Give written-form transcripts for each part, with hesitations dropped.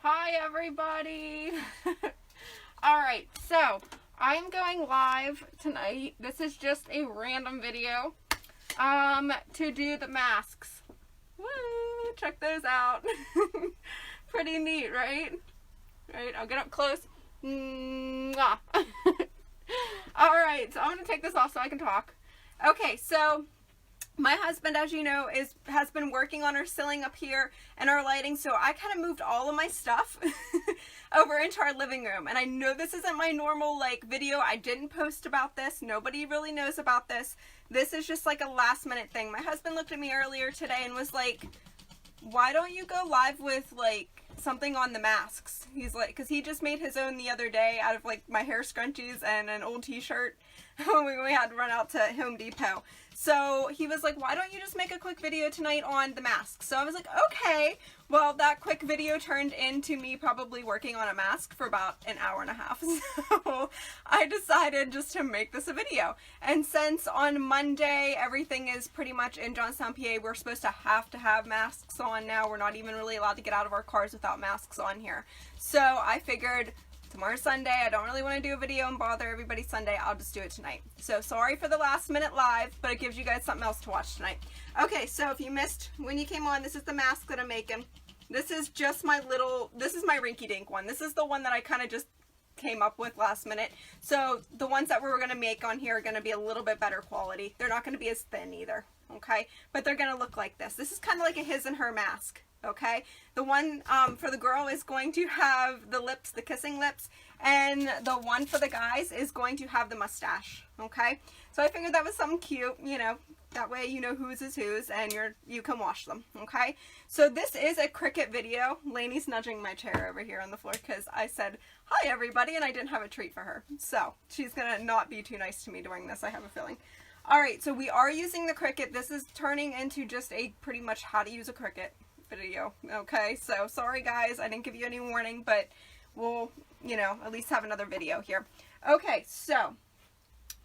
Hi everybody! Alright, so I'm going live tonight. This is just a random video to do the masks. Woo! Check those out. Pretty neat, right? Right, I'll get up close. Mwah. Alright, so I'm going to take this off so I can talk. Okay, so my husband, as you know, has been working on our ceiling up here and our lighting, so I kind of moved all of my stuff over into our living room. And I know this isn't my normal video. I didn't post about this. Nobody really knows about this. This is just like a last minute thing. My husband looked at me earlier today and was like, why don't you go live with something on the masks? He's like, because he just made his own the other day out of my hair scrunchies and an old t-shirt when we had to run out to Home Depot. So he was like, why don't you just make a quick video tonight on the mask? So I was like, okay. Well, that quick video turned into me probably working on a mask for about an hour and a half. So I decided just to make this a video. And since on Monday, everything is pretty much in Johnstown, PA, we're supposed to have masks on now. We're not even really allowed to get out of our cars without masks on here. So I figured, tomorrow's Sunday, I don't really want to do a video and bother everybody Sunday, I'll just do it tonight. So sorry for the last minute live, but it gives you guys something else to watch tonight. Okay, so if you missed when you came on, this is the mask that I'm making. This is just this is my rinky dink one. This is the one that I kind of just came up with last minute. So the ones that we're going to make on here are going to be a little bit better quality. They're not going to be as thin either, okay? But they're going to look like this. This is kind of like a his and her mask. Okay, the one for the girl is going to have the lips, the kissing lips, and the one for the guys is going to have the mustache. Okay, so I figured that was something cute, you know, that way you know whose is whose and you can wash them. Okay, so this is a Cricut video. Lainey's nudging my chair over here on the floor because I said hi everybody and I didn't have a treat for her, so she's gonna not be too nice to me during this, I have a feeling. Alright, so we are using the Cricut. This is turning into just a pretty much how to use a Cricut video. Okay, so sorry guys, I didn't give you any warning, but we'll, you know, at least have another video here. Okay, so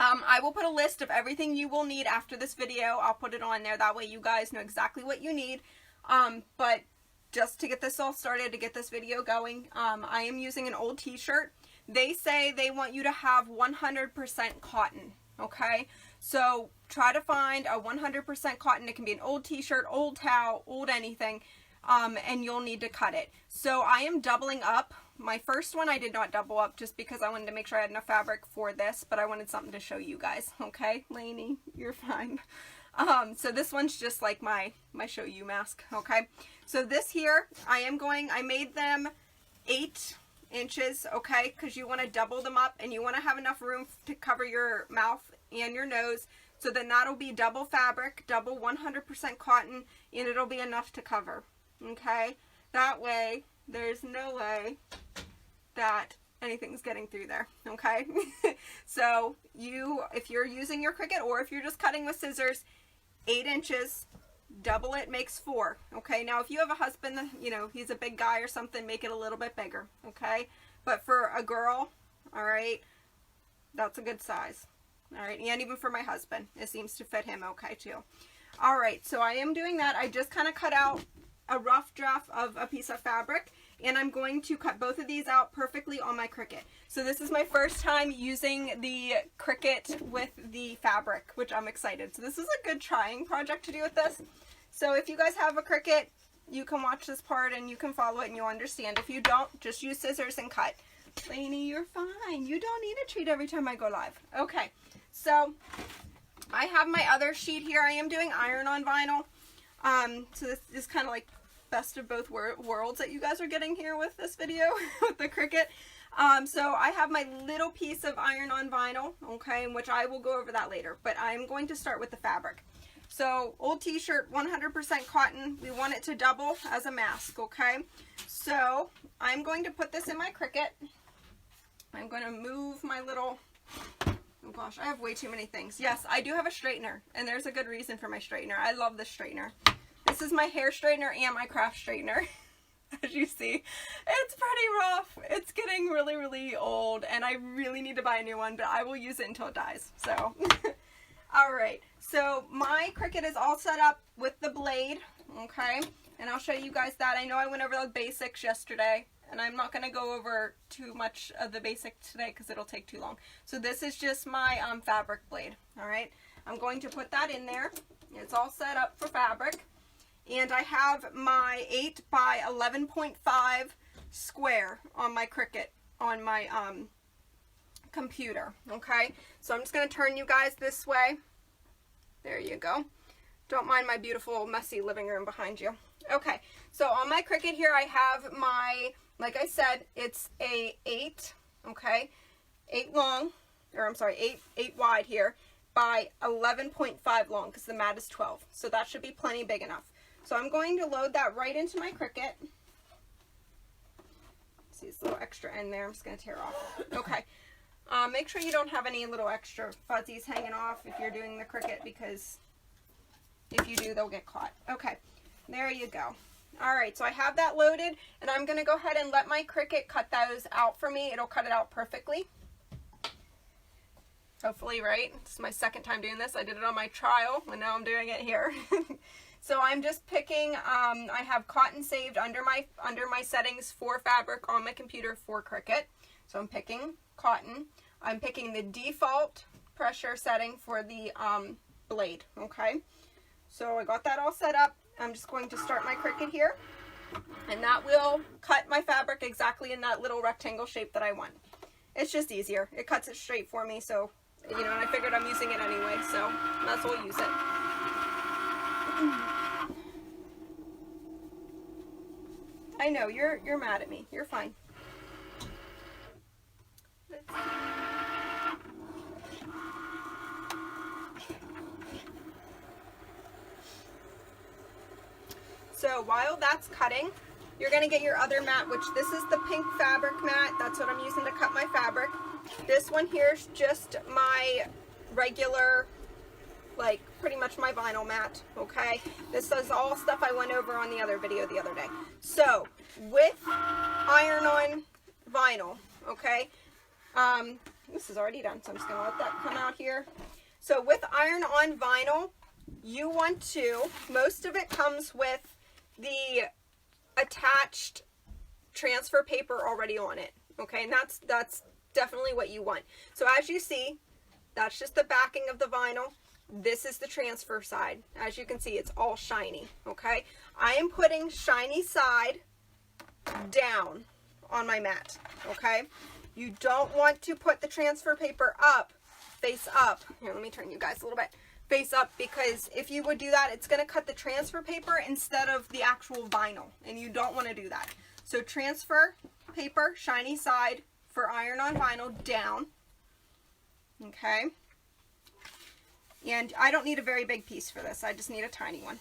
I will put a list of everything you will need after this video. I'll put it on there, that way you guys know exactly what you need. But just to get this all started, to get this video going, I am using an old t-shirt. They say they want you to have 100% cotton. Okay, so try to find a 100% cotton. It can be an old t-shirt, old towel, old anything, and you'll need to cut it. So I am doubling up. My first one I did not double up just because I wanted to make sure I had enough fabric for this, but I wanted something to show you guys. Okay, Lainey, you're fine. So this one's just like my show you mask. Okay, so this here, I made them 8 inches, okay, because you want to double them up and you want to have enough room to cover your mouth and your nose, so then that'll be double fabric, double 100% cotton, and it'll be enough to cover. Okay, that way there's no way that anything's getting through there. Okay, so if you're using your Cricut or if you're just cutting with scissors, 8 inches, double it makes 4. Okay, now if you have a husband, you know, he's a big guy or something, make it a little bit bigger. Okay, but for a girl, all right, that's a good size. All right, and even for my husband, it seems to fit him okay too. All right, so I am doing that. I just kind of cut out a rough draft of a piece of fabric, and I'm going to cut both of these out perfectly on my Cricut. So this is my first time using the Cricut with the fabric, which I'm excited. So this is a good trying project to do with this. So if you guys have a Cricut, you can watch this part and you can follow it and you'll understand. If you don't, just use scissors and cut. Lainey, you're fine. You don't need a treat every time I go live. Okay, so I have my other sheet here. I am doing iron-on vinyl. So this is kind of like best of both worlds that you guys are getting here with this video with the Cricut. So I have my little piece of iron-on vinyl, okay, which I will go over that later, but I'm going to start with the fabric. So old t-shirt, 100% cotton. We want it to double as a mask, okay? So I'm going to put this in my Cricut. I'm going to move my little, oh gosh, I have way too many things. Yes, I do have a straightener, and there's a good reason for my straightener. I love this straightener. This is my hair straightener and my craft straightener. As you see, it's pretty rough. It's getting really, really old, and I really need to buy a new one, but I will use it until it dies. So, all right. So my Cricut is all set up with the blade, okay? And I'll show you guys that. I know I went over the basics yesterday, and I'm not going to go over too much of the basic today because it'll take too long. So this is just my fabric blade. All right, I'm going to put that in there. It's all set up for fabric, and I have my 8 by 11.5 square on my Cricut on my computer. Okay, so I'm just going to turn you guys this way. There you go. Don't mind my beautiful messy living room behind you. Okay, so on my Cricut here I have my, like I said, it's a 8, okay, 8 long, or I'm sorry, 8 wide here by 11.5 long because the mat is 12. So that should be plenty big enough. So I'm going to load that right into my Cricut. See this little extra end there, I'm just going to tear off. Okay, make sure you don't have any little extra fuzzies hanging off if you're doing the Cricut, because if you do, they'll get caught. Okay, there you go. All right, so I have that loaded, and I'm going to go ahead and let my Cricut cut those out for me. It'll cut it out perfectly. Hopefully, right? This is my second time doing this. I did it on my trial, and now I'm doing it here. So I'm just picking, I have cotton saved under my settings for fabric on my computer for Cricut. So I'm picking cotton. I'm picking the default pressure setting for the blade, okay? So I got that all set up. I'm just going to start my Cricut here, and that will cut my fabric exactly in that little rectangle shape that I want. It's just easier. It cuts it straight for me, so, you know, and I figured I'm using it anyway, so might as well use it. I know, you're mad at me. You're fine. Let's see. So while that's cutting, you're going to get your other mat, which this is the pink fabric mat. That's what I'm using to cut my fabric. This one here is just my regular, like pretty much my vinyl mat, okay? This is all stuff I went over on the other video the other day. So with iron-on vinyl, okay? This is already done, so I'm just going to let that come out here. So with iron-on vinyl, you want to, most of it comes with the attached transfer paper already on it, okay? And that's definitely what you want. So as you see, that's just the backing of the vinyl. This is the transfer side. As you can see, it's all shiny, okay? I am putting shiny side down on my mat, okay? You don't want to put the transfer paper up, face up. Here, let me turn you guys a little bit. Face up, because if you would do that, it's going to cut the transfer paper instead of the actual vinyl, and you don't want to do that. So transfer paper, shiny side for iron-on vinyl down, okay? And I don't need a very big piece for this. I just need a tiny one.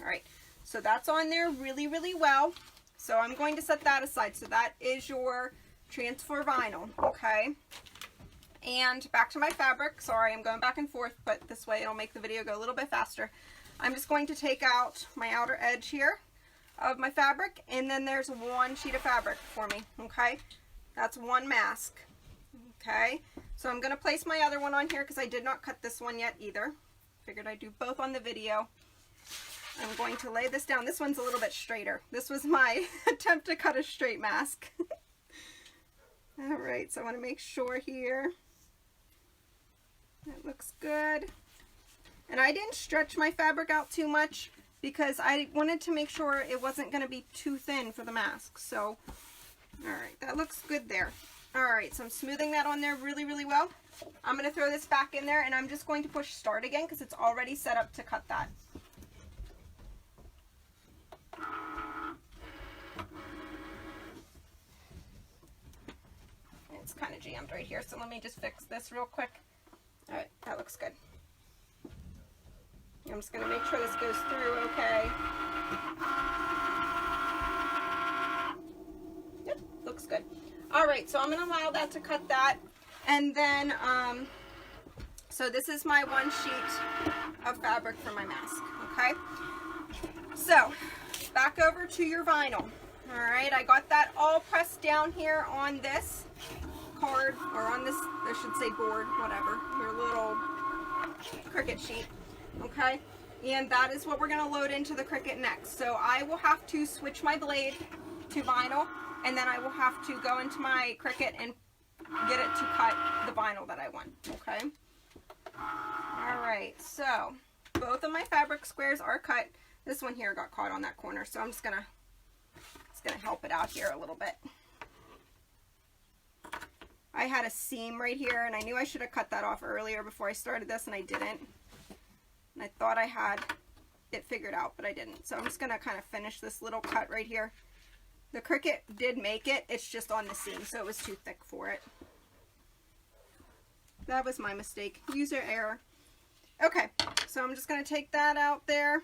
All right, so that's on there really, really well. So I'm going to set that aside. So that is your transfer vinyl, okay? And back to my fabric. Sorry, I'm going back and forth, but this way it'll make the video go a little bit faster. I'm just going to take out my outer edge here of my fabric, and then there's one sheet of fabric for me, okay? That's one mask, okay? So I'm going to place my other one on here because I did not cut this one yet either. Figured I'd do both on the video. I'm going to lay this down. This one's a little bit straighter. This was my attempt to cut a straight mask. All right, so I want to make sure here. That looks good. And I didn't stretch my fabric out too much because I wanted to make sure it wasn't going to be too thin for the mask. So, all right, that looks good there. All right, so I'm smoothing that on there really, really well. I'm going to throw this back in there, and I'm just going to push start again because it's already set up to cut that. It's kind of jammed right here, so let me just fix this real quick. All right, that looks good. I'm just going to make sure this goes through okay. Yep, looks good. All right, so I'm going to allow that to cut that. And then, so this is my one sheet of fabric for my mask, okay? So, back over to your vinyl. All right, I got that all pressed down here on this card, or on this, I should say board, whatever, your little Cricut sheet, okay? And that is what we're going to load into the Cricut next. So I will have to switch my blade to vinyl and then I will have to go into my Cricut and get it to cut the vinyl that I want, okay? Alright, so both of my fabric squares are cut. This one here got caught on that corner, so I'm just gonna help it out here a little bit. I had a seam right here, and I knew I should have cut that off earlier before I started this, and I didn't. And I thought I had it figured out, but I didn't. So I'm just gonna kind of finish this little cut right here. The Cricut did make it, it's just on the seam, so it was too thick for it. That was my mistake. User error. Okay, so I'm just going to take that out there.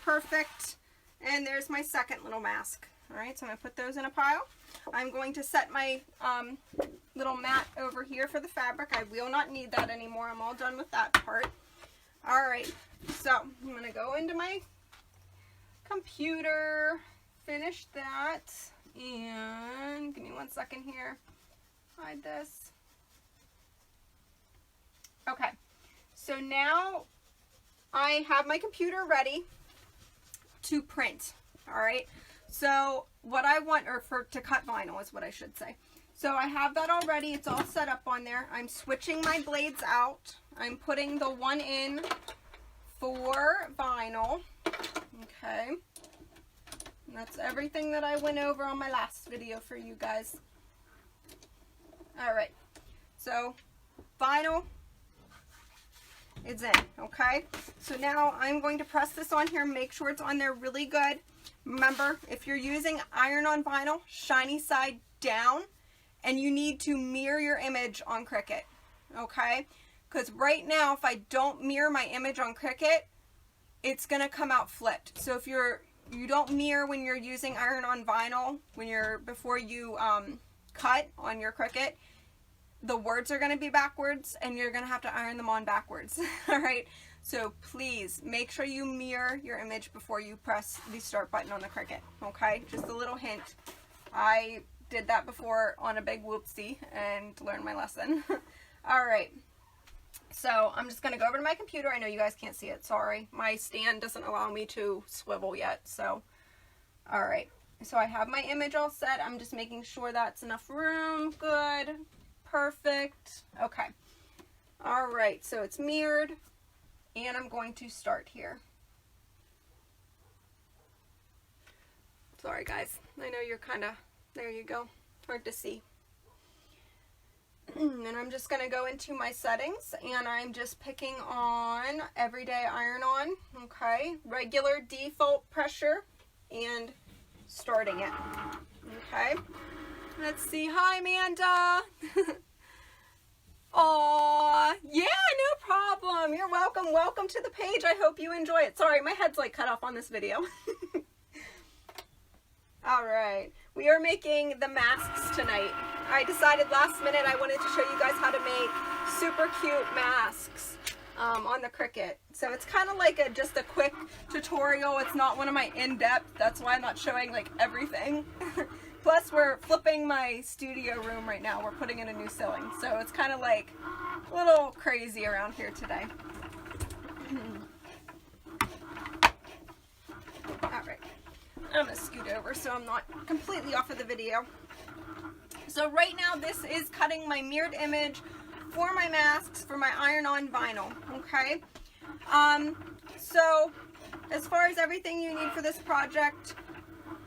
Perfect. And there's my second little mask. Alright, so I'm going to put those in a pile. I'm going to set my little mat over here for the fabric. I will not need that anymore. I'm all done with that part. Alright, so I'm going to go into my computer, finish that, and give me 1 second here. Hide this. Okay, so now I have my computer ready to print. All right, so what I want, or to cut vinyl is what I should say. So I have that already. It's all set up on there. I'm switching my blades out. I'm putting the one in for vinyl. Okay, and that's everything that I went over on my last video for you guys. All right, so vinyl. It's in, okay? So now I'm going to press this on here, make sure it's on there really good. Remember, if you're using iron-on vinyl, shiny side down, and you need to mirror your image on Cricut, okay? Because right now, if I don't mirror my image on Cricut, it's going to come out flipped. So if you don't mirror when you're using iron-on vinyl, before you cut on your Cricut, the words are going to be backwards, and you're going to have to iron them on backwards. All right, so please make sure you mirror your image before you press the start button on the Cricut. Okay, just a little hint. I did that before on a big whoopsie and learned my lesson. All right, so I'm just going to go over to my computer. I know you guys can't see it, sorry. My stand doesn't allow me to swivel yet, so all right. So I have my image all set. I'm just making sure that's enough room. Good. Perfect. Okay. All right, so it's mirrored, and I'm going to start here. Sorry, guys. I know you're kind of, there you go. Hard to see. And I'm just going to go into my settings, and I'm just picking on everyday iron-on, okay, regular default pressure, and starting it, okay. Let's see. Hi, Amanda. Aw, yeah, no problem. You're welcome. Welcome to the page. I hope you enjoy it. Sorry, my head's like cut off on this video. All right, we are making the masks tonight. I decided last minute I wanted to show you guys how to make super cute masks on the Cricut. So it's kind of like just a quick tutorial. It's not one of my in-depth. That's why I'm not showing like everything. Plus, we're flipping my studio room right now. We're putting in a new ceiling. So it's kind of like a little crazy around here today. Alright. I'm going to scoot over so I'm not completely off of the video. So right now, this is cutting my mirrored image for my masks for my iron-on vinyl. Okay? So as far as everything you need for this project,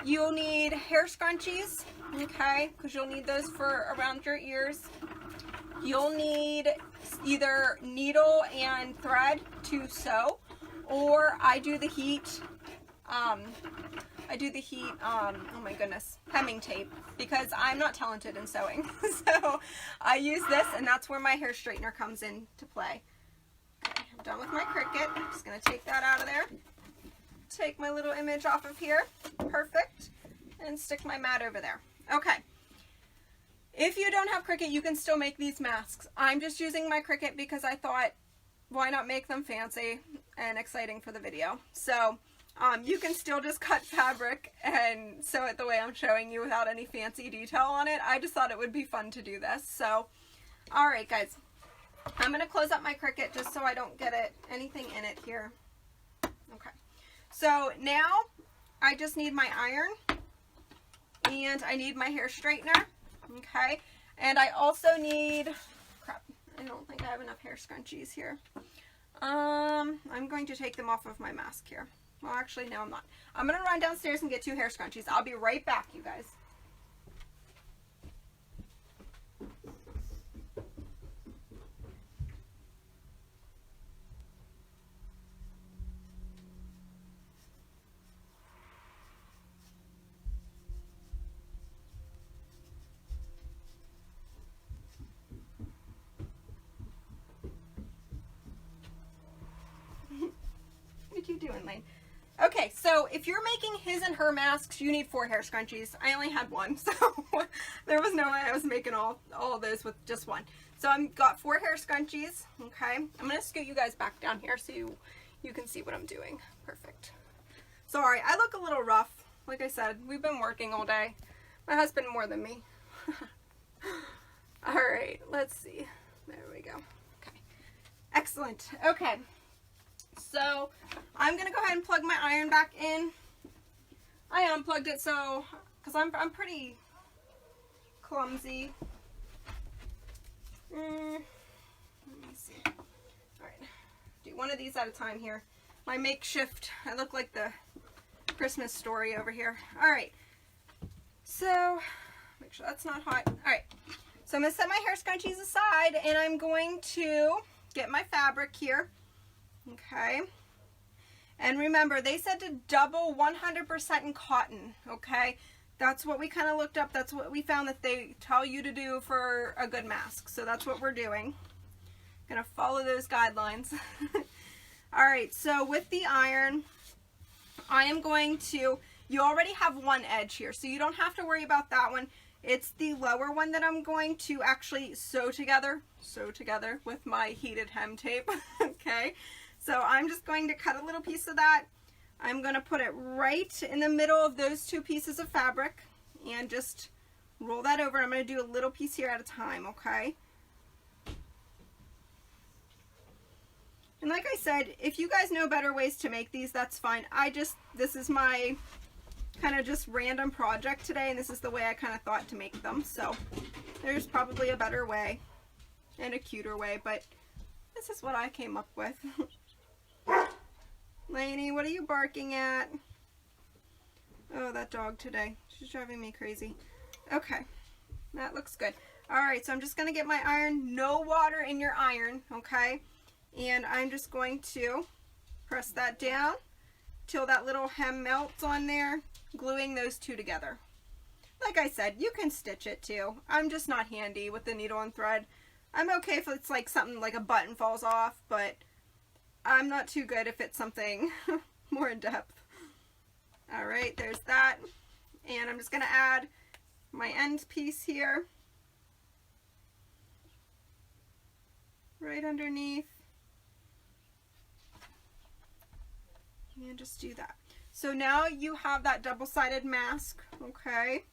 you'll need hair scrunchies, okay, because you'll need those for around your ears. You'll need either needle and thread to sew, or I do the heat, oh my goodness, hemming tape, because I'm not talented in sewing. So I use this, and that's where my hair straightener comes into play. Okay, I'm done with my Cricut. I'm just going to take that out of there. Take my little image off of here. Perfect. And stick my mat over there. Okay. If you don't have Cricut, you can still make these masks. I'm just using my Cricut because I thought, why not make them fancy and exciting for the video? So you can still just cut fabric and sew it the way I'm showing you without any fancy detail on it. I just thought it would be fun to do this. So, all right, guys. I'm going to close up my Cricut just so I don't get anything in it here. Okay. So now I just need my iron, and I need my hair straightener, okay? And I also need, crap, I don't think I have enough hair scrunchies here. I'm going to take them off of my mask here. Well, actually, no, I'm not. I'm going to run downstairs and get 2 hair scrunchies. I'll be right back, you guys. What you doing, Lane? Okay, so if you're making his and her masks, you need 4 hair scrunchies. I only had 1, so there was no way I was making all of those with just 1. So I've got 4 hair scrunchies, okay? I'm going to scoot you guys back down here so you can see what I'm doing. Perfect. Sorry, I look a little rough. Like I said, we've been working all day. My husband more than me. All right, let's see. There we go. Okay. Excellent. Okay. So I'm going to go ahead and plug my iron back in. I unplugged it so, because I'm pretty clumsy. Let me see. All right. Do one of these at a time here. My makeshift, I look like the Christmas story over here. All right. So make sure that's not hot. All right. So I'm going to set my hair scrunchies aside and I'm going to get my fabric here. Okay, and remember they said to double 100% in cotton. Okay, that's what we kind of looked up. That's what we found that they tell you to do for a good mask. So that's what we're doing. Gonna follow those guidelines. All right, so with the iron, I am going to, you already have one edge here, so you don't have to worry about that one. It's the lower one that I'm going to actually sew together with my heated hem tape. Okay. So I'm just going to cut a little piece of that. I'm going to put it right in the middle of those 2 pieces of fabric and just roll that over. I'm going to do a little piece here at a time, okay? And like I said, if you guys know better ways to make these, that's fine. This is my kind of just random project today, and this is the way I kind of thought to make them. So there's probably a better way and a cuter way, but this is what I came up with. Lainey, what are you barking at? Oh, that dog today. She's driving me crazy. Okay, that looks good. Alright, so I'm just going to get my iron. No water in your iron, okay? And I'm just going to press that down till that little hem melts on there, gluing those 2 together. Like I said, you can stitch it too. I'm just not handy with the needle and thread. I'm okay if it's like something like a button falls off, but I'm not too good if it's something more in depth. All right, there's that. And I'm just going to add my end piece here. Right underneath. And just do that. So now you have that double-sided mask, okay?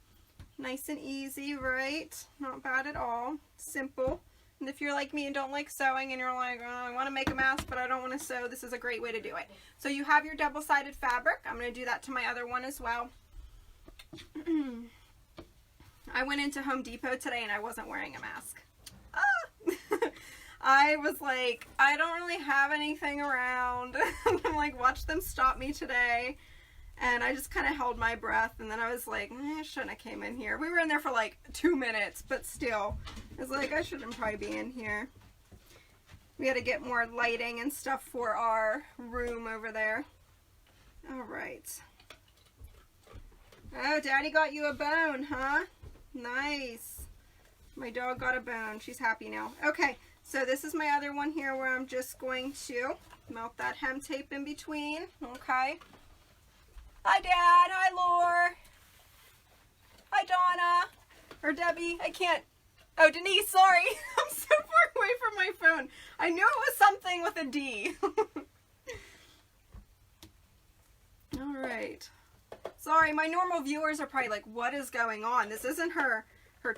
Nice and easy, right? Not bad at all. Simple. And if you're like me and don't like sewing and you're like, oh, I want to make a mask but I don't want to sew, this is a great way to do it. So you have your double-sided fabric. I'm going to do that to my other one as well. I went into Home Depot today and I wasn't wearing a mask. I was like, I don't really have anything around. I'm like, watch them stop me today. And I just kind of held my breath, and then I was like, I shouldn't have came in here. We were in there for like 2 minutes, but still. I was like, I shouldn't probably be in here. We had to get more lighting and stuff for our room over there. All right. Oh, Daddy got you a bone, huh? Nice. My dog got a bone. She's happy now. Okay, so this is my other one here where I'm just going to melt that hem tape in between, okay? Hi, Dad. Hi, Lore. Hi, Donna. Or Debbie. I can't. Oh, Denise. Sorry. I'm so far away from my phone. I knew it was something with a D. All right. Sorry, my normal viewers are probably like, what is going on? This isn't her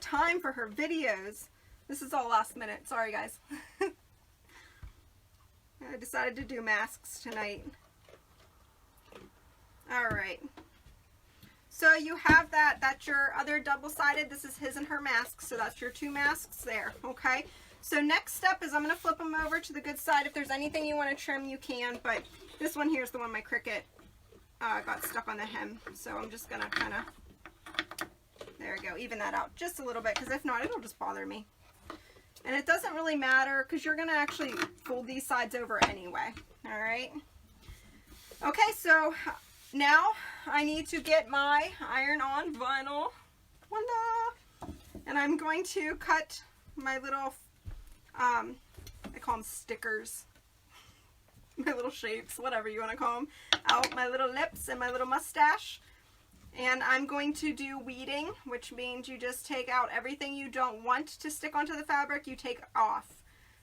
time for her videos. This is all last minute. Sorry, guys. I decided to do masks tonight. Alright, So you have that, that's your other double-sided. This is his and her masks, so that's your 2 masks there, okay? So next step is I'm going to flip them over to the good side. If there's anything you want to trim, you can, but this one here is the one my Cricut got stuck on the hem. So I'm just going to kind of, there we go, even that out just a little bit, because if not, it'll just bother me. And it doesn't really matter, because you're going to actually fold these sides over anyway, all right? Okay, so now I need to get my iron-on vinyl, and I'm going to cut my little, I call them stickers, my little shapes, whatever you want to call them, out my little lips and my little mustache. And I'm going to do weeding, which means you just take out everything you don't want to stick onto the fabric, you take off.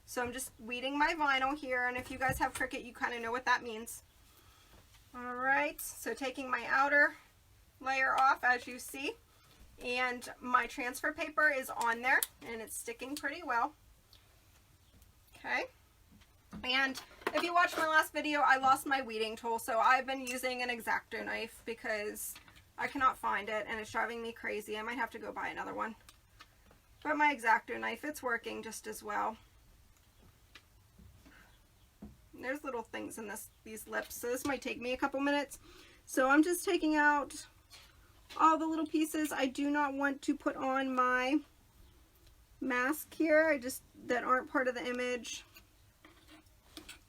So I'm just weeding my vinyl here, and if you guys have Cricut, you kind of know what that means. Alright, so taking my outer layer off, as you see, and my transfer paper is on there, and it's sticking pretty well. Okay, and if you watched my last video, I lost my weeding tool, so I've been using an X-Acto knife because I cannot find it, and it's driving me crazy. I might have to go buy another one. But my X-Acto knife, it's working just as well. There's little things in these lips, so this might take me a couple minutes. So I'm just taking out all the little pieces I do not want to put on my mask here, that aren't part of the image.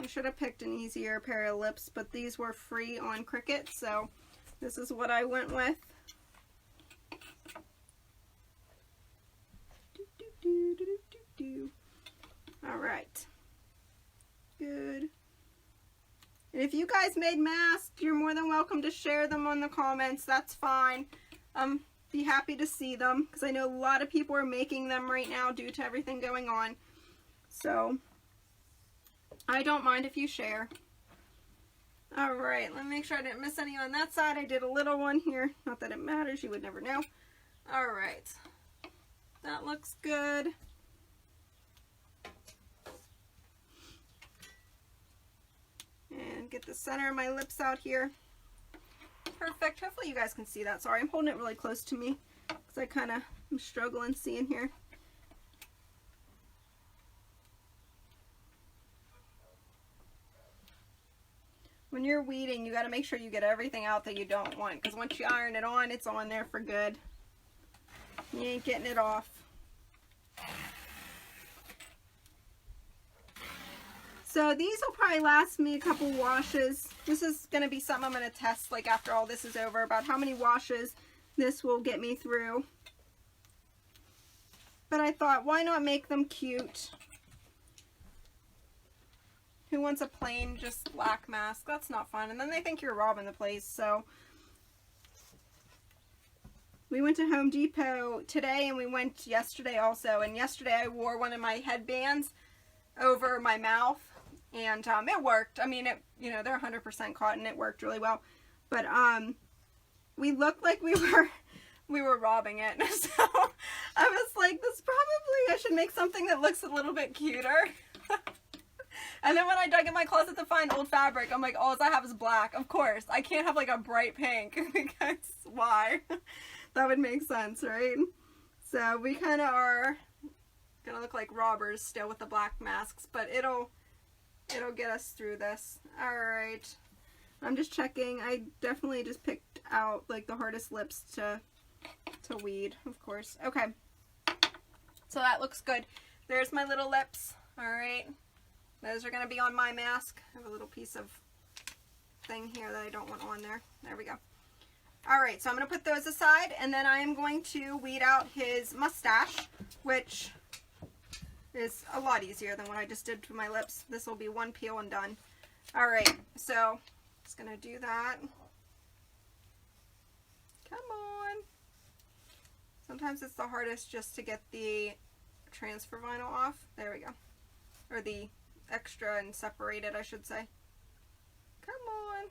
I should have picked an easier pair of lips, but these were free on Cricut, so this is what I went with. All right, good. And if you guys made masks, you're more than welcome to share them on the comments. That's fine. Be happy to see them, because I know a lot of people are making them right now due to everything going on. So I don't mind if you share. All right, let me make sure I didn't miss any on that side. I did a little one here. Not that it matters, you would never know. All right, that looks good. And get the center of my lips out here. Perfect. Hopefully you guys can see that. Sorry, I'm holding it really close to me because I kind of am struggling seeing here. When you're weeding, you got to make sure you get everything out that you don't want, because once you iron it on, it's on there for good. You ain't getting it off. So these will probably last me a couple washes. This is going to be something I'm going to test, like after all this is over, about how many washes this will get me through. But I thought, why not make them cute? Who wants a plain, just black mask? That's not fun. And then they think you're robbing the place. So we went to Home Depot today, and we went yesterday also. And yesterday I wore one of my headbands over my mouth. And it worked. I mean, they're 100% cotton. It worked really well. But we looked like we were robbing it. So I was like, I should make something that looks a little bit cuter. And then when I dug in my closet to find old fabric, I'm like, all I have is black. Of course, I can't have like a bright pink, because why? That would make sense, right? So we kind of are gonna look like robbers still with the black masks, but it'll get us through this. All right, I'm just checking. I definitely just picked out like the hardest lips to weed, of course. Okay, so that looks good. There's my little lips. All right, those are going to be on my mask. I have a little piece of thing here that I don't want on there. There we go. All right, so I'm going to put those aside, and then I am going to weed out his mustache, which is a lot easier than what I just did to my lips. This will be one peel and done. All right, so just going to do that. Come on. Sometimes it's the hardest just to get the transfer vinyl off. There we go. Or the extra and separated, I should say. Come on.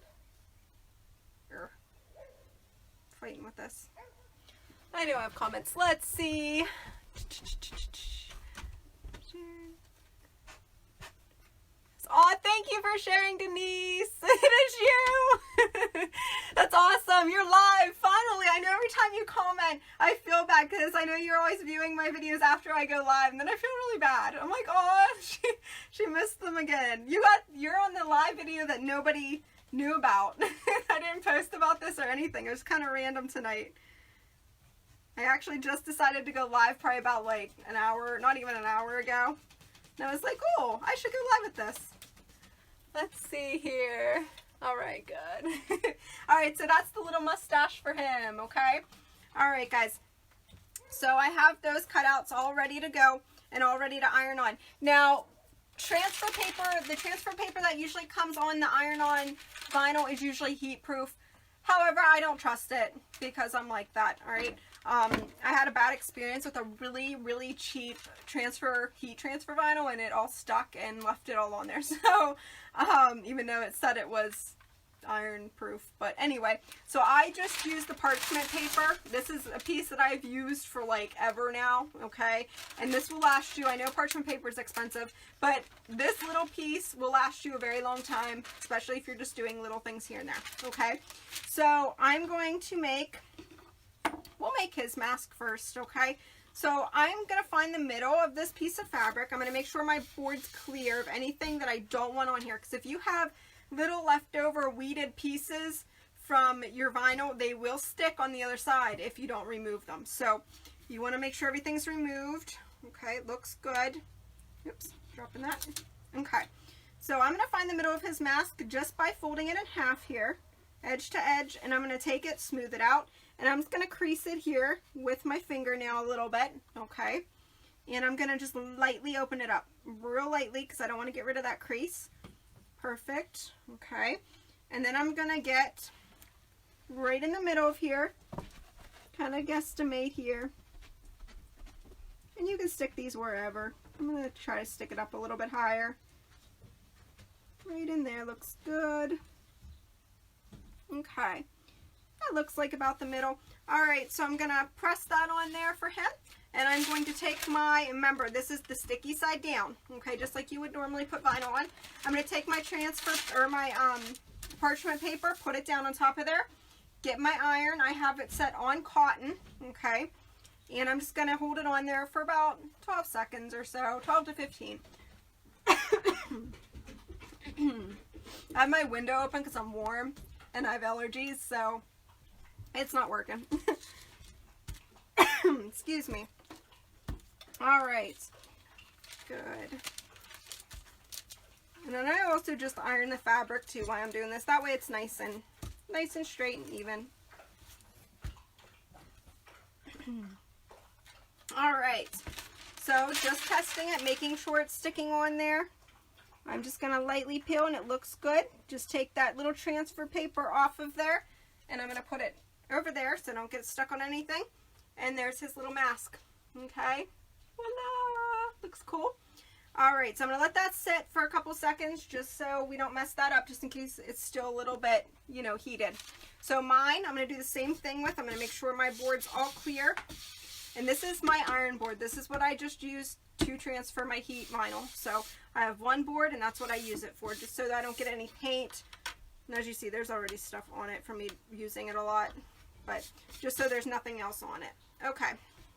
Urgh. Fighting with this. I do have comments. Let's see. Oh, thank you for sharing, Denise. It is you. That's awesome. You're live. Finally. I know every time you comment, I feel bad because I know you're always viewing my videos after I go live, and then I feel really bad. I'm like, oh, she missed them again. You're on the live video that nobody knew about. I didn't post about this or anything. It was kind of random tonight. I actually just decided to go live probably about like an hour, not even an hour ago. And I was like, oh, I should go live with this. Let's see here. All right, good. All right, so that's the little mustache for him, okay? All right, guys. So I have those cutouts all ready to go and all ready to iron on. Now, transfer paper, the transfer paper that usually comes on the iron-on vinyl is usually heat-proof. However, I don't trust it because I'm like that, all right? I had a bad experience with a really, really cheap heat transfer vinyl, and it all stuck and left it all on there. So, even though it said it was iron proof, but anyway, so I just used the parchment paper. This is a piece that I've used for like ever now, okay? And this will last you. I know parchment paper is expensive, but this little piece will last you a very long time, especially if you're just doing little things here and there, okay? So I'm going to we'll make his mask first, okay? So I'm going to find the middle of this piece of fabric. I'm going to make sure my board's clear of anything that I don't want on here, because if you have little leftover weeded pieces from your vinyl, they will stick on the other side if you don't remove them. So you want to make sure everything's removed. Okay, it looks good. Oops, dropping that. Okay, so I'm going to find the middle of his mask just by folding it in half here, edge to edge, and I'm going to take it, smooth it out, and I'm just going to crease it here with my fingernail a little bit, okay? And I'm going to just lightly open it up, real lightly, because I don't want to get rid of that crease. Perfect, okay? And then I'm going to get right in the middle of here, kind of guesstimate here. And you can stick these wherever. I'm going to try to stick it up a little bit higher. Right in there, looks good. Okay. That looks like about the middle. All right, so I'm going to press that on there for him. And I'm going to take remember, this is the sticky side down, okay, just like you would normally put vinyl on. I'm going to take my parchment paper, put it down on top of there, get my iron. I have it set on cotton, okay, and I'm just going to hold it on there for about 12 seconds or so, 12 to 15. I have my window open because I'm warm and I have allergies, so it's not working. Excuse me. All right, good. And then I also just iron the fabric too while I'm doing this. That way it's nice and straight and even. All right, so just testing it, making sure it's sticking on there. I'm just gonna lightly peel and it looks good. Just take that little transfer paper off of there and I'm gonna put it over there so don't get stuck on anything. And there's his little mask, okay? Voila! Looks cool. All right, so I'm gonna let that sit for a couple seconds just so we don't mess that up, just in case it's still a little bit, you know, heated. So mine, I'm gonna do the same thing with. I'm gonna make sure my board's all clear. And this is my iron board. This is what I just used to transfer my heat vinyl. So I have one board and that's what I use it for, just so that I don't get any paint. And as you see, there's already stuff on it from me using it a lot, but just so there's nothing else on it. Okay,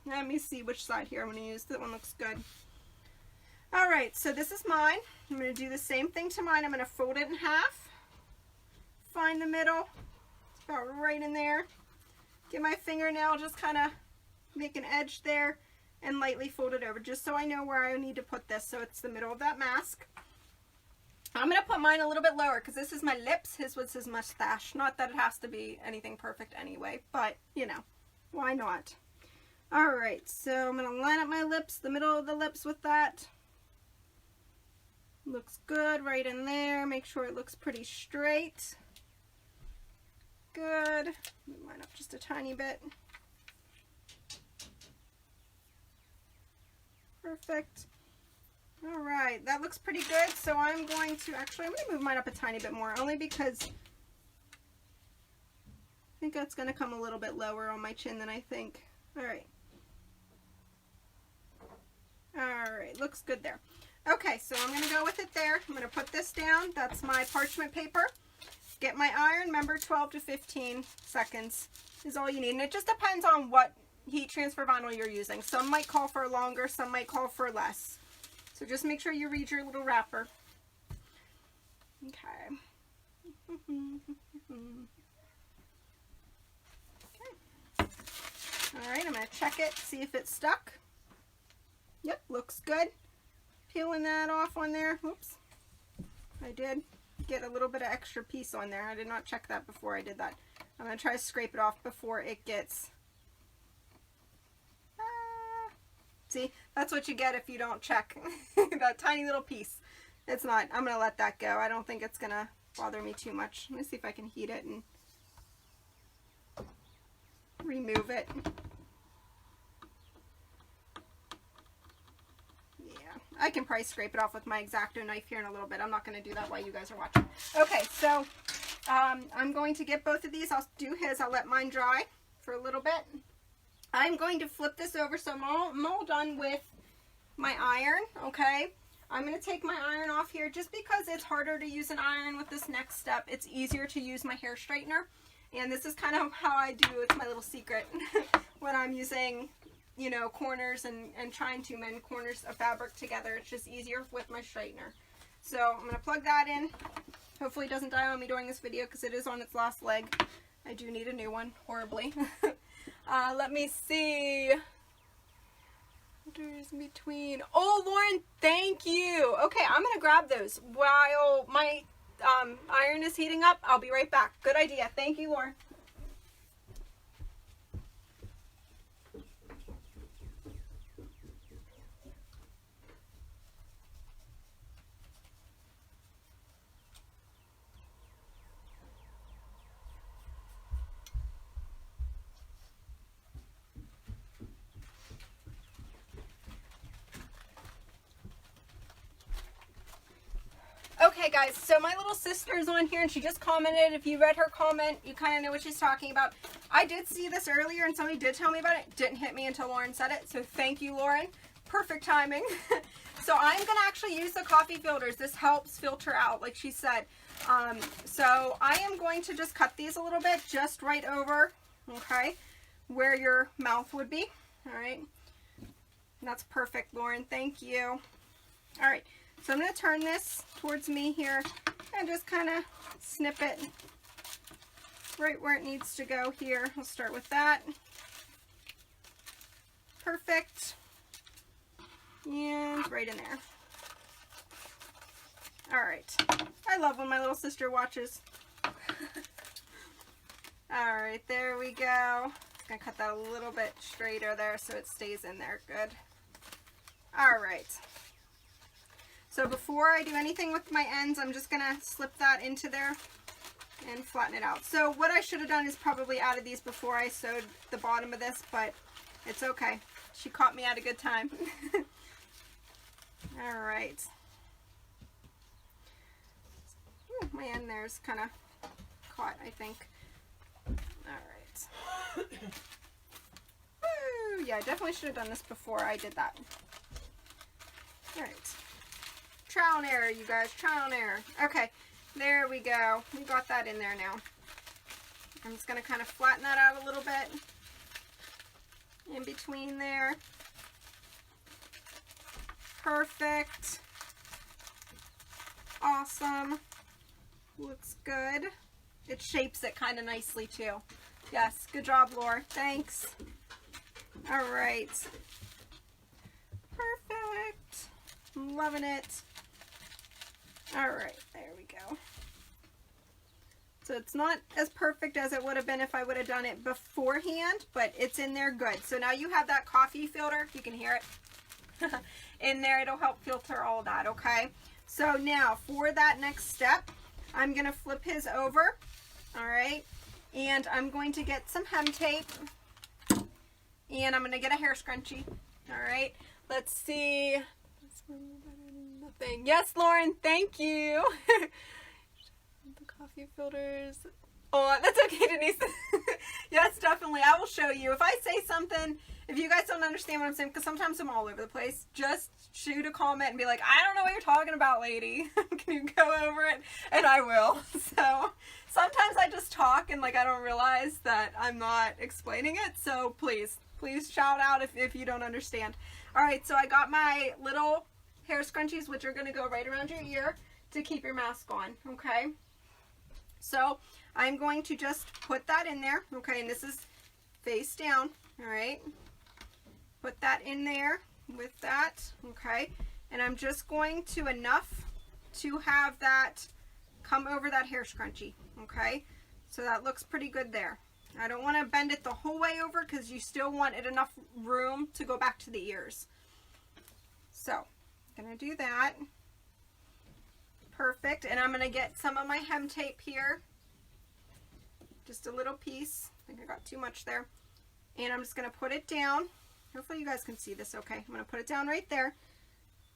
let me see which side here I'm going to use. That one looks good. All right, so this is mine. I'm going to do the same thing to mine. I'm going to fold it in half, find the middle, it's about right in there. Get my fingernail, just kind of make an edge there and lightly fold it over, just so I know where I need to put this, so it's the middle of that mask. I'm going to put mine a little bit lower because this is my lips. His was his mustache. Not that it has to be anything perfect anyway, but, you know, why not? All right, so I'm going to line up my lips, the middle of the lips with that. Looks good right in there. Make sure it looks pretty straight. Good. Line up just a tiny bit. Perfect. All right, that looks pretty good. So I'm going to move mine up a tiny bit more, only because I think that's going to come a little bit lower on my chin than I think. All right. All right, looks good there. Okay, so I'm going to go with it there. I'm going to put this down. That's my parchment paper. Get my iron. Remember, 12 to 15 seconds is all you need. And it just depends on what heat transfer vinyl you're using. Some might call for longer, some might call for less. So just make sure you read your little wrapper. Okay. Okay. All right, I'm going to check it, see if it's stuck. Yep, looks good. Peeling that off on there. Oops. I did get a little bit of extra piece on there. I did not check that before I did that. I'm going to try to scrape it off before it gets... See, that's what you get if you don't check that tiny little piece. It's not. I'm going to let that go. I don't think it's going to bother me too much. Let me see if I can heat it and remove it. Yeah, I can probably scrape it off with my X-Acto knife here in a little bit. I'm not going to do that while you guys are watching. Okay, so I'm going to get both of these. I'll do his. I'll let mine dry for a little bit. I'm going to flip this over, so I'm all done with my iron, okay? I'm going to take my iron off here just because it's harder to use an iron with this next step. It's easier to use my hair straightener, and this is kind of how I do, it's my little secret, when I'm using, you know, corners and trying to mend corners of fabric together. It's just easier with my straightener. So I'm going to plug that in. Hopefully it doesn't die on me during this video because it is on its last leg. I do need a new one, horribly. Let me see. There's in between. Oh, Lauren, thank you. Okay, I'm going to grab those while my iron is heating up. I'll be right back. Good idea. Thank you, Lauren. Okay guys, so my little sister's on here and she just commented. If you read her comment, you kind of know what she's talking about. I did see this earlier and somebody did tell me about it. It didn't hit me until Lauren said it, so thank you, Lauren. Perfect timing. So I'm going to actually use the coffee filters. This helps filter out, like she said. So I am going to just cut these a little bit, just right over, okay, where your mouth would be. All right. That's perfect, Lauren. Thank you. All right. So I'm going to turn this towards me here and just kind of snip it right where it needs to go here. I'll start with that. Perfect. And right in there. All right. I love when my little sister watches. All right, there we go. Just going to cut that a little bit straighter there so it stays in there good. All right. So before I do anything with my ends, I'm just going to slip that into there and flatten it out. So what I should have done is probably added these before I sewed the bottom of this, but it's okay. She caught me at a good time. All right. Ooh, my end there's kind of caught, I think. All right. Ooh, yeah, I definitely should have done this before I did that. All right. Trial and error, you guys. Trial and error. Okay, there we go. We got that in there now. I'm just going to kind of flatten that out a little bit in between there. Perfect. Awesome. Looks good. It shapes it kind of nicely too. Yes, good job, Laura. Thanks. All right. Perfect. I'm loving it. All right, there we go. So it's not as perfect as it would have been if I would have done it beforehand, but it's in there good. So now you have that coffee filter, you can hear it, in there. It'll help filter all that, okay? So now for that next step, I'm gonna flip his over, all right? And I'm going to get some hem tape, and I'm gonna get a hair scrunchie, all right? Let's see. Nothing. Yes, Lauren, thank you. The coffee filters. Oh, that's okay, Denise. Yes, definitely. I will show you. If I say something if you guys don't understand what I'm saying, because sometimes I'm all over the place, just shoot a comment and be like, I don't know what you're talking about, lady. Can you go over it? And I will. So sometimes I just talk and like I don't realize that I'm not explaining it. So please shout out if you don't understand. All right, so I got my little hair scrunchies, which are going to go right around your ear to keep your mask on, okay? So I'm going to just put that in there, okay? And this is face down, all right? Put that in there with that, okay? And I'm just going to enough to have that come over that hair scrunchie, okay? So that looks pretty good there. I don't want to bend it the whole way over because you still want it enough room to go back to the ears. So I'm going to do that. Perfect. And I'm going to get some of my hem tape here. Just a little piece. I think I got too much there. And I'm just going to put it down. Hopefully you guys can see this okay. I'm going to put it down right there.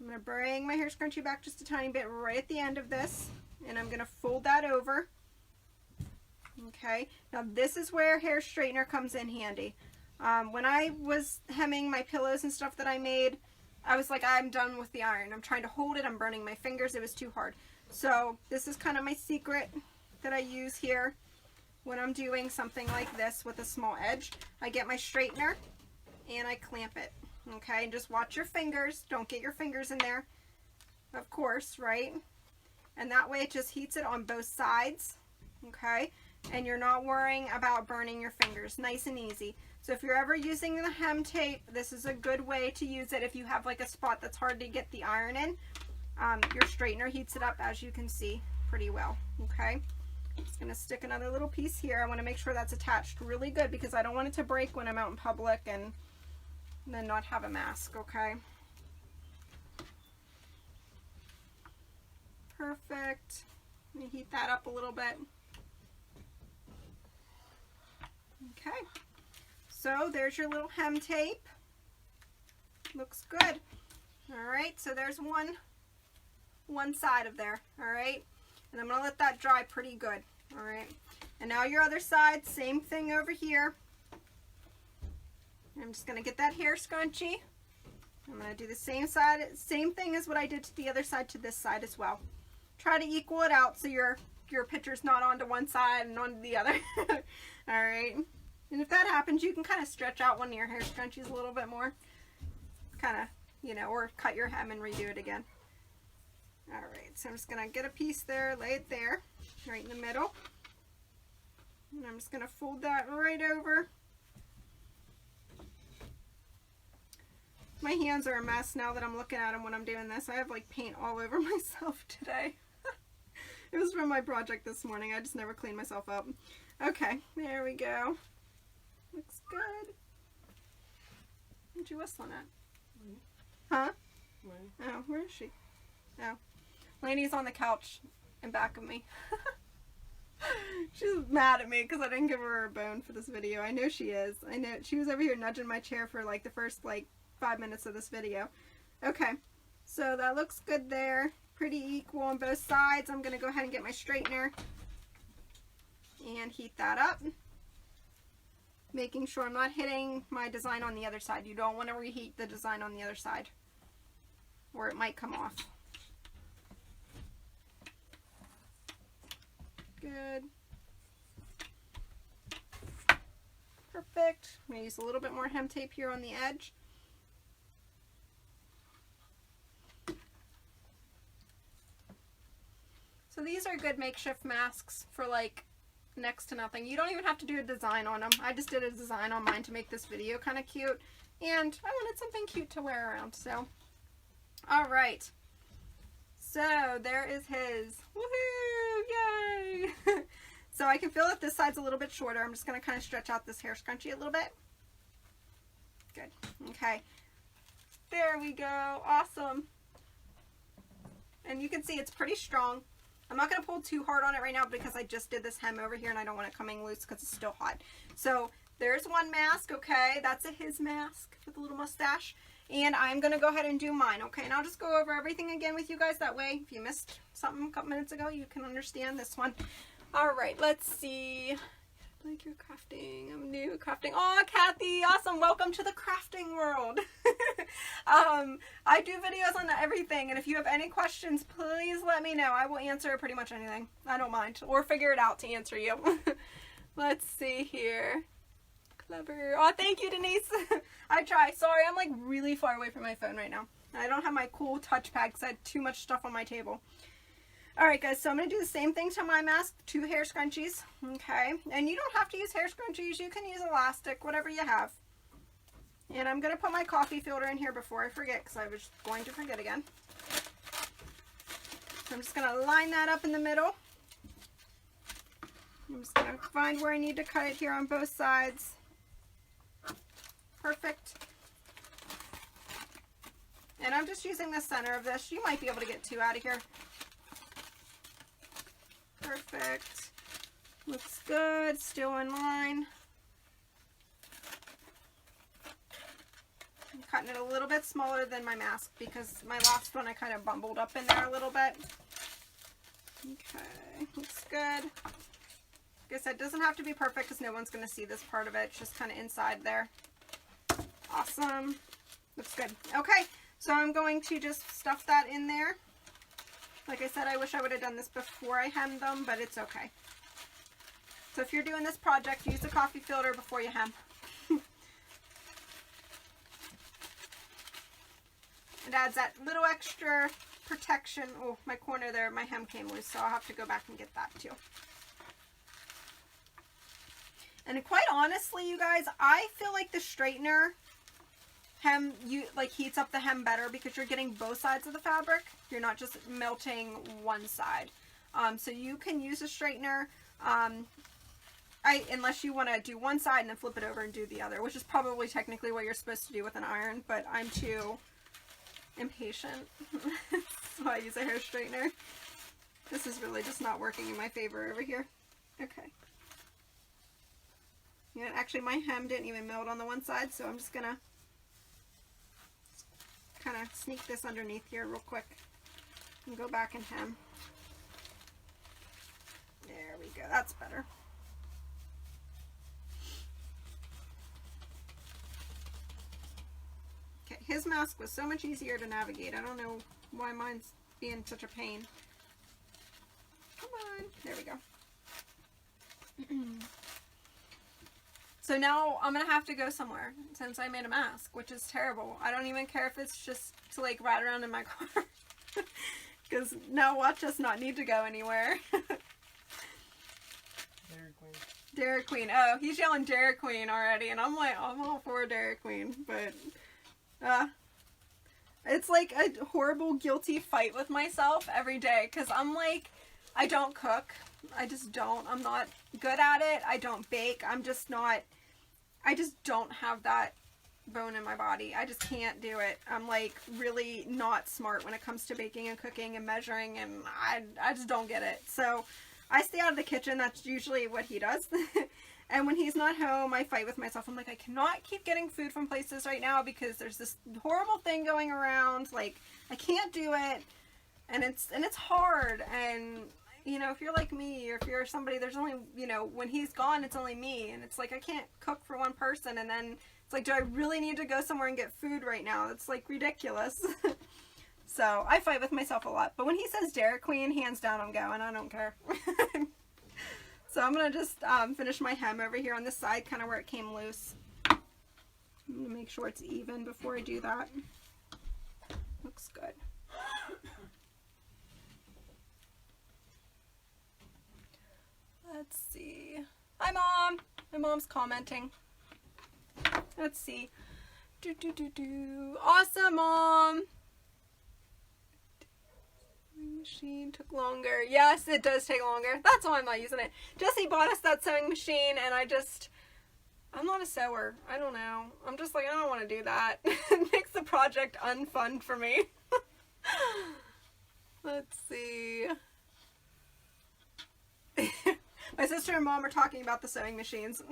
I'm going to bring my hair scrunchie back just a tiny bit right at the end of this. And I'm going to fold that over. Okay. Now this is where hair straightener comes in handy. When I was hemming my pillows and stuff that I made, I was like, I'm done with the iron. I'm trying to hold it. I'm burning my fingers. It was too hard. So this is kind of my secret that I use here when I'm doing something like this with a small edge. I get my straightener and I clamp it. Okay, and just watch your fingers. Don't get your fingers in there, of course, right? And that way it just heats it on both sides, okay? And you're not worrying about burning your fingers. Nice and easy. So if you're ever using the hem tape, this is a good way to use it if you have like a spot that's hard to get the iron in. Your straightener heats it up, as you can see, pretty well, okay? I'm just going to stick another little piece here. I want to make sure that's attached really good because I don't want it to break when I'm out in public and then not have a mask, okay? Perfect. Let me heat that up a little bit. Okay. So there's your little hem tape. Looks good. All right, so there's one side of there, all right? And I'm gonna let that dry pretty good, all right? And now your other side, same thing over here. I'm just gonna get that hair scrunchie. I'm gonna do the same thing as what I did to the other side to this side as well. Try to equal it out so your picture's not onto one side and onto the other. All right. And if that happens, you can kind of stretch out one of your hair scrunchies a little bit more. Kind of, you know, or cut your hem and redo it again. All right, so I'm just going to get a piece there, lay it there, right in the middle. And I'm just going to fold that right over. My hands are a mess now that I'm looking at them when I'm doing this. I have like paint all over myself today. It was from my project this morning. I just never cleaned myself up. Okay, there we go. Looks good. What'd you whistle at? Huh? Oh, where is she? Oh. Lainey's on the couch in back of me. She's mad at me because I didn't give her a bone for this video. I know she is. I know she was over here nudging my chair for like the first 5 minutes of this video. Okay, so that looks good there. Pretty equal on both sides. I'm going to go ahead and get my straightener and heat that up. Making sure I'm not hitting my design on the other side. You don't want to reheat the design on the other side or it might come off. Good. Perfect. I'm going to use a little bit more hem tape here on the edge. So these are good makeshift masks for like next to nothing. You don't even have to do a design on them. I just did a design on mine to make this video kind of cute. And I wanted something cute to wear around. So, all right. So there is his. Woohoo! Yay! So I can feel that this side's a little bit shorter. I'm just going to kind of stretch out this hair scrunchie a little bit. Good. Okay. There we go. Awesome. And you can see it's pretty strong. I'm not going to pull too hard on it right now because I just did this hem over here and I don't want it coming loose because it's still hot. So there's one mask, okay? That's his mask with a little mustache. And I'm going to go ahead and do mine, okay? And I'll just go over everything again with you guys. That way, if you missed something a couple minutes ago, you can understand this one. All right, let's see. like your crafting. I'm new at crafting. Oh, Kathy, awesome. Welcome to the crafting world. I do videos on everything, and if you have any questions, please let me know. I will answer pretty much anything. I don't mind. Or figure it out to answer you. Let's see here. Clever. Oh, thank you, Denise. I try. Sorry, I'm like really far away from my phone right now. I don't have my cool touchpad because I had too much stuff on my table. Alright guys, so I'm going to do the same thing to my mask, 2 hair scrunchies, okay? And you don't have to use hair scrunchies, you can use elastic, whatever you have. And I'm going to put my coffee filter in here before I forget, because I was going to forget again. So I'm just going to line that up in the middle. I'm just going to find where I need to cut it here on both sides. Perfect. And I'm just using the center of this. You might be able to get 2 out of here. Perfect. Looks good. Still in line. I'm cutting it a little bit smaller than my mask because my last one I kind of bumbled up in there a little bit. Okay. Looks good. Like I said, it doesn't have to be perfect because no one's going to see this part of it. It's just kind of inside there. Awesome. Looks good. Okay. So I'm going to just stuff that in there. Like I said, I wish I would have done this before I hemmed them, but it's okay. So if you're doing this project, use a coffee filter before you hem. It adds that little extra protection. Oh, my corner there, my hem came loose, so I'll have to go back and get that too. And quite honestly, you guys, I feel like the straightener hem heats up the hem better because you're getting both sides of the fabric. You're not just melting one side. So you can use a straightener unless you want to do one side and then flip it over and do the other, which is probably technically what you're supposed to do with an iron, but I'm too impatient. So I use a hair straightener. This is really just not working in my favor over here. Okay. Yeah, actually my hem didn't even melt on the one side, so I'm just gonna kind of sneak this underneath here real quick and go back and hem. There we go, that's better. Okay, his mask was so much easier to navigate. I don't know why mine's being such a pain. Come on, there we go. So now I'm going to have to go somewhere since I made a mask, which is terrible. I don't even care if it's just to like ride around in my car. Because now watch us not need to go anywhere. Dairy Queen. Dairy Queen. Oh, he's yelling Dairy Queen already. And I'm like, I'm all for Dairy Queen. But it's like a horrible guilty fight with myself every day. Because I'm like, I don't cook. I just don't. I'm not good at it. I don't bake. I'm just not. I just don't have that bone in my body. I just can't do it. I'm like really not smart when it comes to baking and cooking and measuring, and I just don't get it. So I stay out of the kitchen. That's usually what he does. And when he's not home, I fight with myself. I'm like, I cannot keep getting food from places right now because there's this horrible thing going around. Like, I can't do it. And it's hard. And you know, if you're like me, or if you're somebody, there's only, you know, when he's gone, it's only me. And it's like, I can't cook for one person. And then it's like, do I really need to go somewhere and get food right now? It's like ridiculous. So I fight with myself a lot. But when he says Dairy Queen, hands down, I'm going. I don't care. So I'm going to just finish my hem over here on this side, kind of where it came loose. I'm going to make sure it's even before I do that. Looks good. Let's see. Hi, Mom. My mom's commenting. Let's see. Awesome, Mom. Machine took longer. Yes, it does take longer. That's why I'm not using it. Jesse bought us that sewing machine, and I'm not a sewer. I don't know. I'm just like, I don't want to do that. It makes the project unfun for me. Let's see. My sister and Mom are talking about the sewing machines.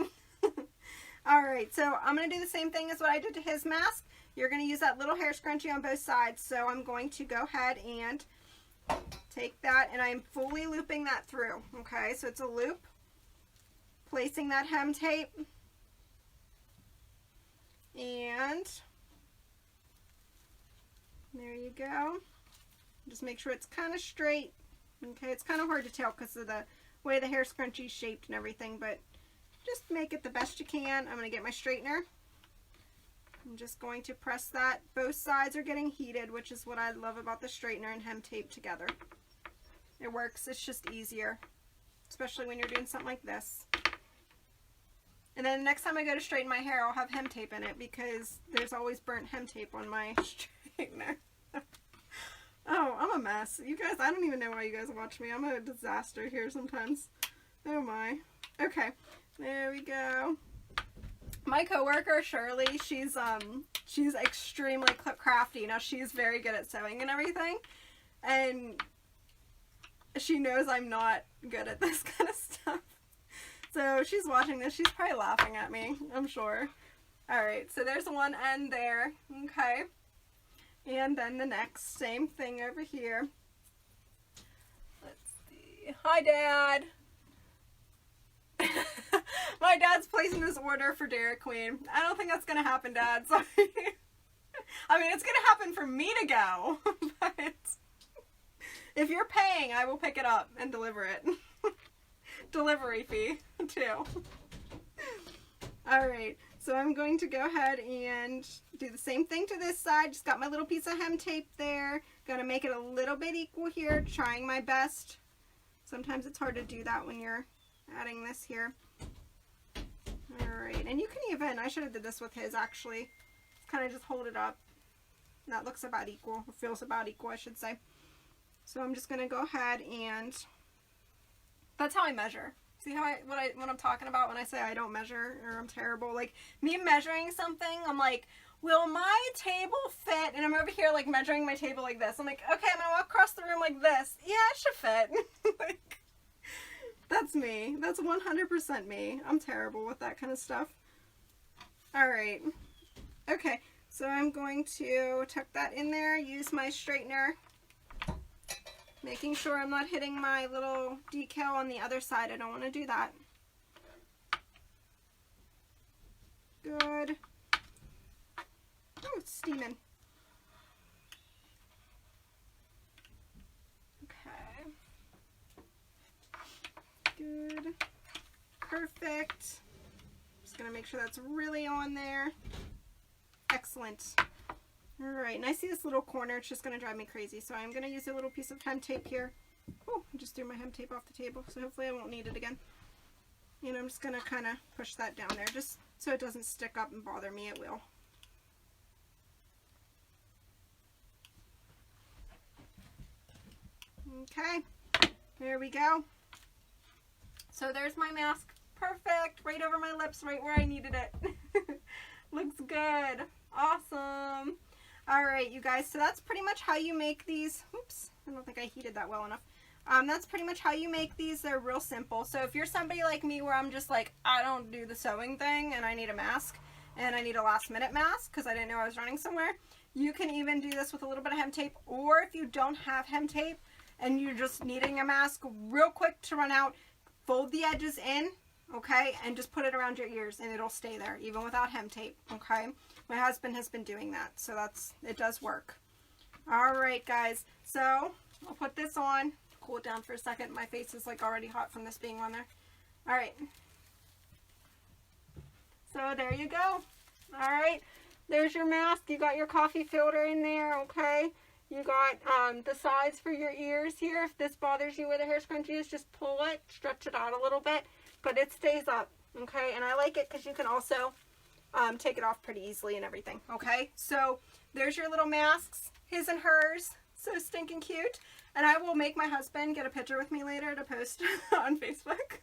Alright, so I'm going to do the same thing as what I did to his mask. You're going to use that little hair scrunchie on both sides. So I'm going to go ahead and take that, and I'm fully looping that through. Okay, so it's a loop placing that hem tape. And there you go. Just make sure it's kind of straight. Okay, it's kind of hard to tell because of the way the hair scrunchie is shaped and everything, but just make it the best you can. I'm going to get my straightener. I'm just going to press that. Both sides are getting heated, which is what I love about the straightener and hem tape together. It works. It's just easier, especially when you're doing something like this. And then the next time I go to straighten my hair, I'll have hem tape in it because there's always burnt hem tape on my straightener. Oh, I'm a mess. You guys, I don't even know why you guys watch me. I'm a disaster here sometimes. Oh my. Okay, there we go. My coworker Shirley, she's extremely crafty. Now she's very good at sewing and everything, and she knows I'm not good at this kind of stuff. So she's watching this. She's probably laughing at me, I'm sure. Alright, so there's one end there. Okay. And then the next, same thing over here. Let's see. Hi, Dad. My dad's placing this order for Dairy Queen. I don't think that's going to happen, Dad. Sorry. I mean, it's going to happen for me to go. But if you're paying, I will pick it up and deliver it. Delivery fee, too. Alright, so I'm going to go ahead and do the same thing to this side. Just got my little piece of hem tape there. Gonna make it a little bit equal here, trying my best. Sometimes it's hard to do that when you're adding this here. Alright, and you can even, I should have did this with his actually. Kind of just hold it up. That looks about equal, or feels about equal, I should say. So I'm just gonna go ahead and, that's how I measure. See how what I'm talking about when I say I don't measure or I'm terrible? Like, me measuring something, I'm like, will my table fit? And I'm over here like measuring my table like this. I'm like, okay, I'm gonna walk across the room like this. Yeah, it should fit. Like, that's me. That's 100% me. I'm terrible with that kind of stuff. Alright. Okay, so I'm going to tuck that in there, use my straightener. Making sure I'm not hitting my little decal on the other side. I don't want to do that. Good. Oh, it's steaming. Okay. Good. Perfect. Just going to make sure that's really on there. Excellent. Alright, and I see this little corner, it's just going to drive me crazy, so I'm going to use a little piece of hem tape here. Oh, I just threw my hem tape off the table, so hopefully I won't need it again. And I'm just going to kind of push that down there, just so it doesn't stick up and bother me. It will. Okay, there we go. So there's my mask. Perfect, right over my lips, right where I needed it. Looks good. Awesome. Alright, you guys, so that's pretty much how you make these. Oops, I don't think I heated that well enough. That's pretty much how you make these. They're real simple. So if you're somebody like me where I'm just like, I don't do the sewing thing and I need a mask and I need a last minute mask because I didn't know I was running somewhere, you can even do this with a little bit of hem tape. Or if you don't have hem tape and you're just needing a mask real quick to run out, fold the edges in, okay, and just put it around your ears and it'll stay there even without hem tape, okay? My husband has been doing that, so it does work. Alright guys, so I'll put this on, cool it down for a second. My face is like already hot from this being on there. Alright, so there you go. Alright, there's your mask. You got your coffee filter in there, okay? You got the sides for your ears here. If this bothers you where the hair scrunchie is, just pull it, stretch it out a little bit, but it stays up, okay? And I like it because you can also take it off pretty easily and everything, okay? So there's your little masks, his and hers, so stinking cute. And I will make my husband get a picture with me later to post on Facebook.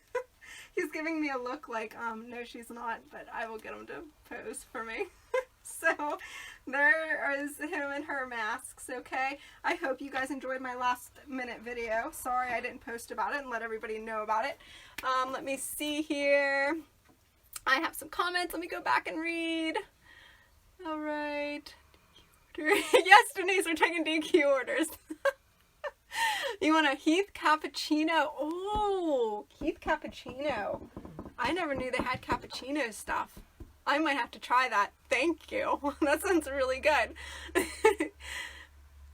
He's giving me a look like, no she's not, but I will get him to pose for me. So there is him and her masks, okay? I hope you guys enjoyed my last minute video. Sorry I didn't post about it and let everybody know about it. Let me see here. I have some comments. Let me go back and read. All right. Yes, Denise, we're taking DQ orders. You want a Heath Cappuccino? Oh, Heath Cappuccino. I never knew they had cappuccino stuff. I might have to try that. Thank you. That sounds really good.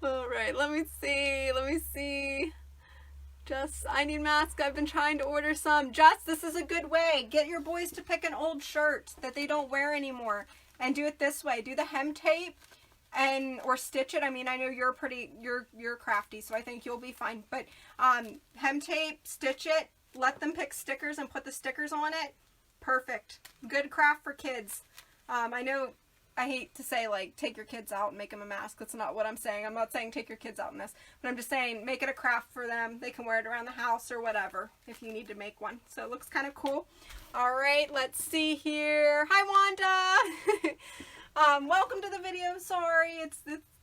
All right, let me see. Jess, I need masks. I've been trying to order some. Jess, this is a good way. Get your boys to pick an old shirt that they don't wear anymore and do it this way. Do the hem tape or stitch it. I mean, I know you're crafty, so I think you'll be fine. But hem tape, stitch it, let them pick stickers and put the stickers on it. Perfect. Good craft for kids. I know I hate to say, like, take your kids out and make them a mask. That's not what I'm saying. I'm not saying take your kids out in this. But I'm just saying make it a craft for them. They can wear it around the house or whatever if you need to make one. So it looks kind of cool. All right, let's see here. Hi, Wanda. Welcome to the video. Sorry, it's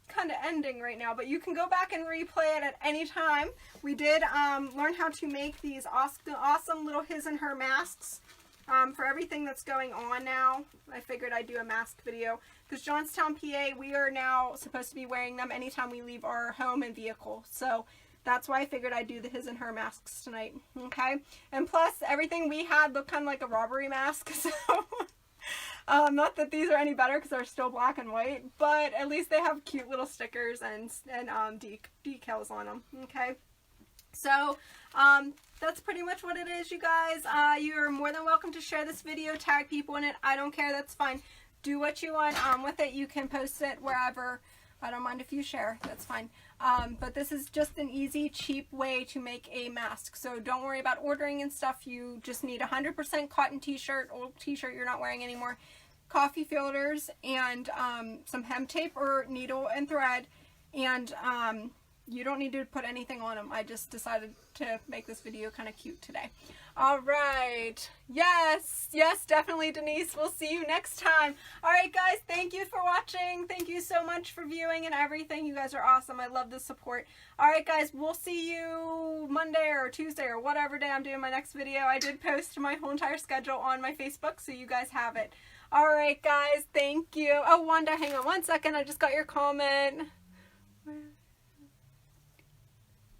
kind of ending right now. But you can go back and replay it at any time. We did learn how to make these awesome little his and her masks. For everything that's going on now, I figured I'd do a mask video because Johnstown, PA, we are now supposed to be wearing them anytime we leave our home and vehicle. So that's why I figured I'd do the his and her masks tonight. Okay, and plus everything we had looked kind of like a robbery mask. So not that these are any better because they're still black and white, but at least they have cute little stickers and decals on them. Okay, so that's pretty much what it is, you guys. You're more than welcome to share this video, tag people in it. I don't care, that's fine. Do what you want with it. You can post it wherever. I don't mind if you share, that's fine. But this is just an easy, cheap way to make a mask. So don't worry about ordering and stuff. You just need 100% cotton t-shirt, old t-shirt you're not wearing anymore, coffee filters, and some hem tape or needle and thread, and you don't need to put anything on them. I just decided to make this video kind of cute today. All right. Yes, definitely, Denise. We'll see you next time. All right, guys, thank you for watching. Thank you so much for viewing and everything. You guys are awesome. I love the support. All right, guys, we'll see you Monday or Tuesday or whatever day I'm doing my next video. I did post my whole entire schedule on my Facebook, so you guys have it. All right, guys, thank you. Oh, Wanda, hang on one second. I just got your comment.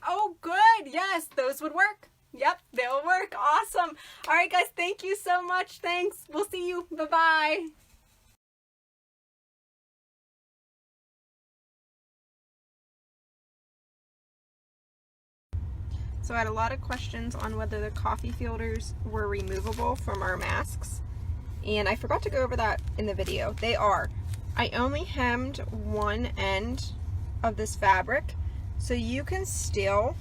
Oh, good. Yes, those would work. Yep, they'll work. Awesome. All right, guys, thank you so much. Thanks. We'll see you. Bye-bye. So I had a lot of questions on whether the coffee filters were removable from our masks, and I forgot to go over that in the video. They are. I only hemmed one end of this fabric, so you can still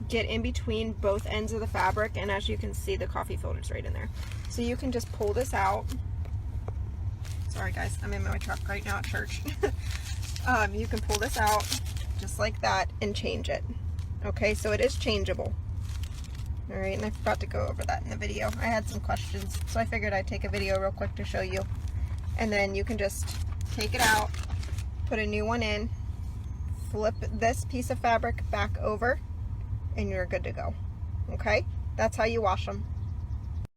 get in between both ends of the fabric, and as you can see, the coffee filter's right in there. So you can just pull this out. Sorry guys, I'm in my truck right now at church. You can pull this out just like that and change it. Okay, so it is changeable. All right, and I forgot to go over that in the video. I had some questions, so I figured I'd take a video real quick to show you. And then you can just take it out, put a new one in, flip this piece of fabric back over, and you're good to go. Okay, that's how you wash them.